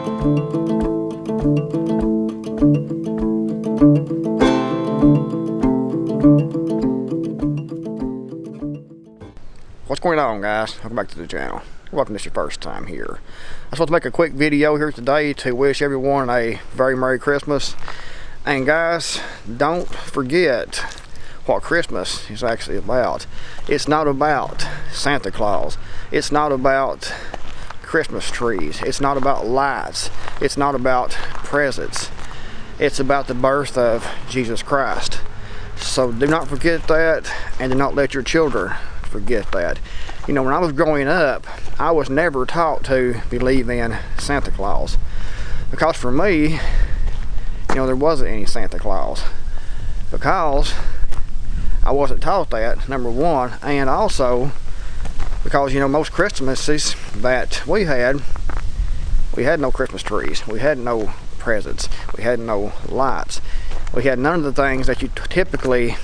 What's going on, guys? Welcome back to the channel. Welcome if it's your first time here. I just want to make a quick video here today to wish everyone a very Merry Christmas. And guys, don't forget what Christmas is actually about. It's not about Santa Claus. It's not about Christmas trees. It's not about lights. It's not about presents. It's about the birth of Jesus Christ. So do not forget that, and do not let your children forget that. You know, when I was growing up, I was never taught to believe in Santa Claus, because for me, you know, there wasn't any Santa Claus, because I wasn't taught that, number one, and also because, you know, most Christmases that we had no Christmas trees, we had no presents, we had no lights, we had none of the things that you typically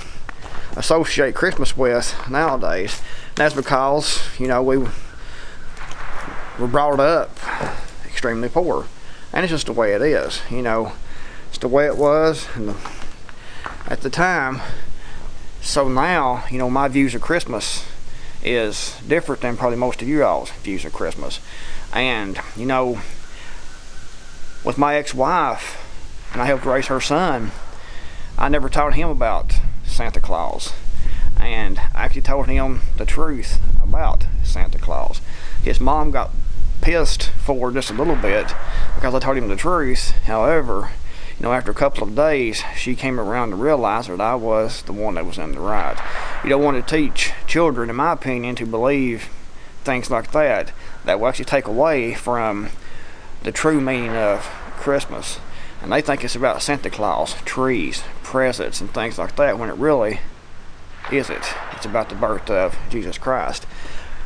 associate Christmas with nowadays. That's because, you know, we were brought up extremely poor, and it's just the way it is. You know, it's the way it was at the time. So now, you know, my views of Christmas is different than probably most of you all's views of Christmas. And, you know, with my ex-wife, and I helped raise her son, I never taught him about Santa Claus, and I actually told him the truth about Santa Claus. His mom got pissed for just a little bit because I told him the truth. However, you know, after a couple of days, she came around to realize that I was the one that was in the right. You don't want to teach children, in my opinion, to believe things like that. That will actually take away from the true meaning of Christmas. And they think it's about Santa Claus, trees, presents, and things like that, when it really isn't. It's about the birth of Jesus Christ.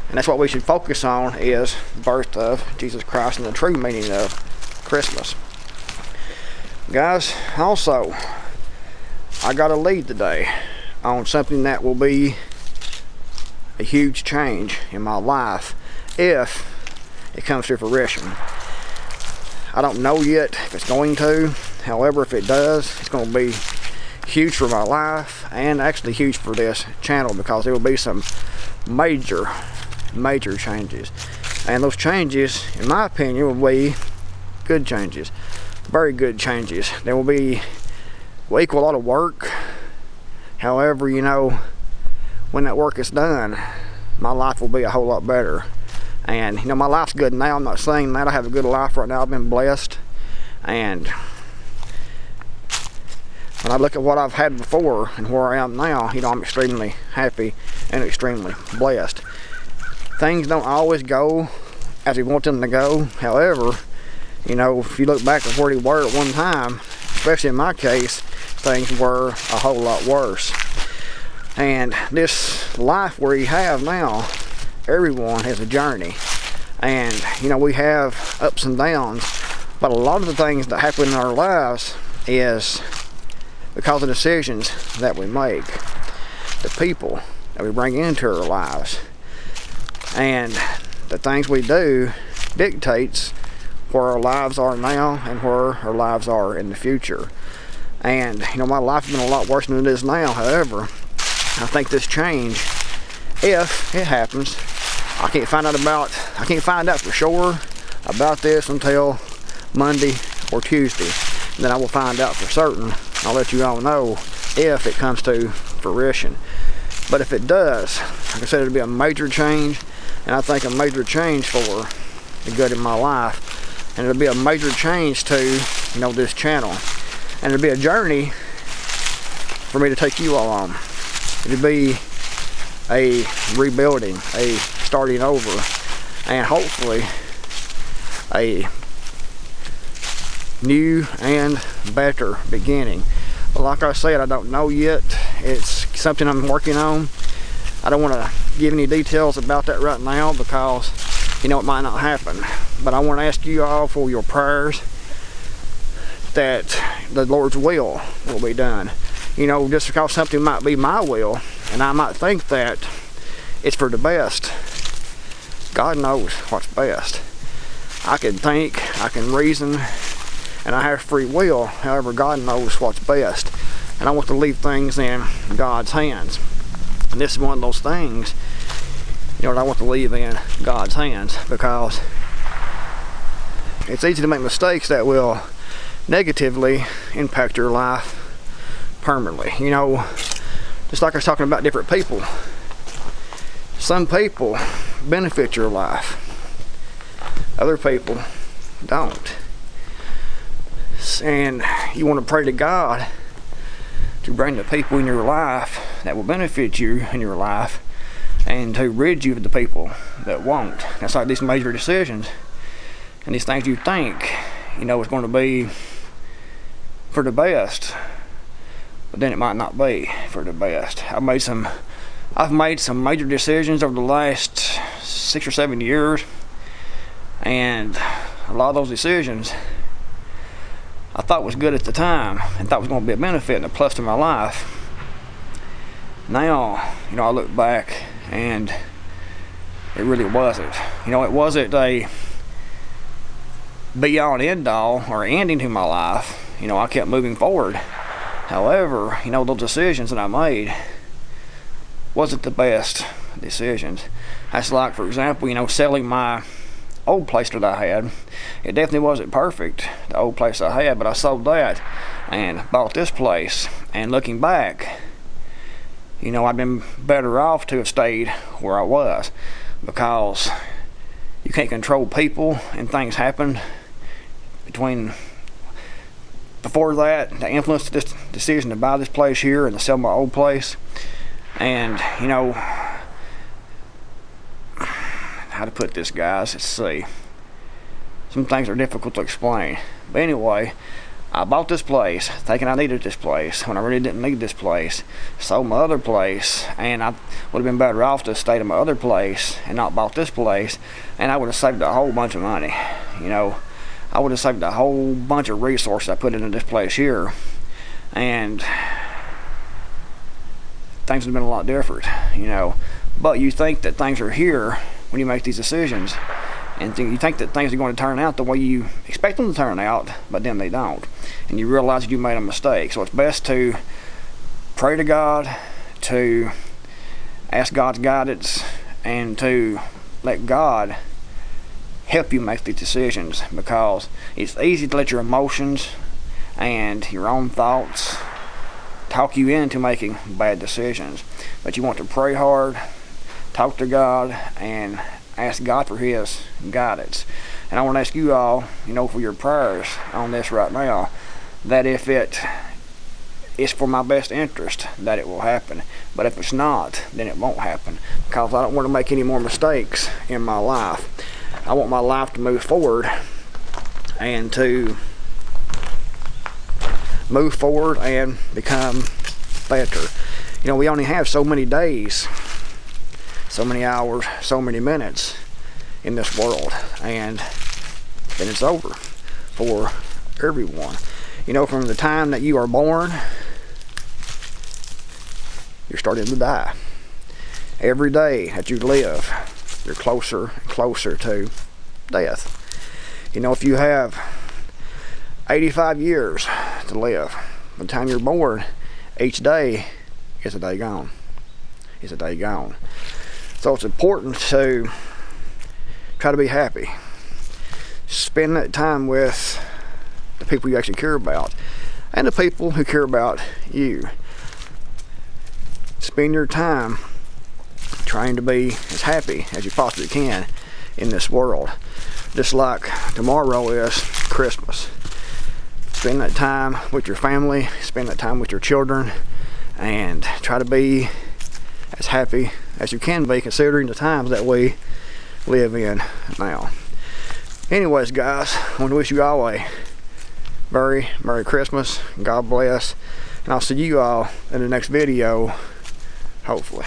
And that's what we should focus on, is the birth of Jesus Christ and the true meaning of Christmas. Guys, also, I got a lead today on something that will be a huge change in my life if it comes to fruition. I don't know yet if it's going to. However, if it does, it's going to be huge for my life, and actually huge for this channel, because there will be some major changes. And those changes, in my opinion, will be good changes. Very good changes. There will equal a lot of work. However, you know, when that work is done, my life will be a whole lot better. And, you know, my life's good now. I'm not saying that. I have a good life right now. I've been blessed. And when I look at what I've had before and where I am now, you know, I'm extremely happy and extremely blessed. Things don't always go as we want them to go. However, you know, if you look back at where we were at one time, especially in my case, things were a whole lot worse. And this life we have now, everyone has a journey, and you know, we have ups and downs, but a lot of the things that happen in our lives is because of decisions that we make, the people that we bring into our lives, and the things we do dictates where our lives are now and where our lives are in the future. And you know, my life has been a lot worse than it is now. However, I think this change, if it happens, I can't find out for sure about this until Monday or Tuesday. And then I will find out for certain. I'll let you all know if it comes to fruition. But if it does, like I said, it'll be a major change, and I think a major change for the good in my life. And it'll be a major change to, you know, this channel. And it'll be a journey for me to take you all on. It'll be a rebuilding, a starting over, and hopefully a new and better beginning. But like I said, I don't know yet. It's something I'm working on. I don't want to give any details about that right now, because you know, it might not happen. But I want to ask you all for your prayers that the Lord's will be done. You know, just because something might be my will, and I might think that it's for the best, God knows what's best. I can think, I can reason, and I have free will. However, God knows what's best. And I want to leave things in God's hands. And this is one of those things, that I want to leave in God's hands, because it's easy to make mistakes that will negatively impact your life permanently. Just like I was talking about different people. Some people benefit your life. Other people don't. And you want to pray to God to bring the people in your life that will benefit you in your life, and to rid you of the people that won't. That's like these major decisions and these things you think is going to be for the best, but then it might not be for the best. I've made some major decisions over the last 6 or 7 years, and a lot of those decisions I thought was good at the time and thought was going to be a benefit and a plus to my life. Now, I look back and it really wasn't. It wasn't a be all and end all or ending to my life. I kept moving forward. However, those decisions that I made wasn't the best decisions. That's like, for example, selling my old place that I had. It definitely wasn't perfect, the old place I had, but I sold that and bought this place. And looking back, I've been better off to have stayed where I was, because you can't control people, and things happened before that influenced this decision to buy this place here and to sell my old place. And how to put this, guys, let's see, some things are difficult to explain, but anyway, I bought this place thinking I needed this place when I really didn't need this place. Sold my other place, and I would have been better off to stay at my other place and not bought this place, and I would have saved a whole bunch of money. I would have saved a whole bunch of resources I put into this place here, and things would have been a lot different. But you think that things are here when you make these decisions, and you think that things are going to turn out the way you expect them to turn out, but then they don't, and you realize that you made a mistake. So it's best to pray to God, to ask God's guidance, and to let God help you make these decisions, because it's easy to let your emotions and your own thoughts talk you into making bad decisions. But you want to pray hard, talk to God, and ask God for His guidance. And I want to ask you all, for your prayers on this right now, that if it is for my best interest, that it will happen. But if it's not, then it won't happen, because I don't want to make any more mistakes in my life. I want my life to move forward, and to move forward and become better. We only have so many days, so many hours, so many minutes in this world, and then it's over for everyone. From the time that you are born, you're starting to die. Every day that you live, you're closer and closer to death. If you have 85 years to live, by the time you're born, each day is a day gone. It's a day gone. So it's important to try to be happy. Spend that time with the people you actually care about, and the people who care about you. Spend your time trying to be as happy as you possibly can in this world. Just like tomorrow is Christmas. Spend that time with your family, spend that time with your children, and try to be as happy as you can be, considering the times that we live in now. Anyways, guys, I want to wish you all a very Merry Christmas. God bless. And I'll see you all in the next video, hopefully.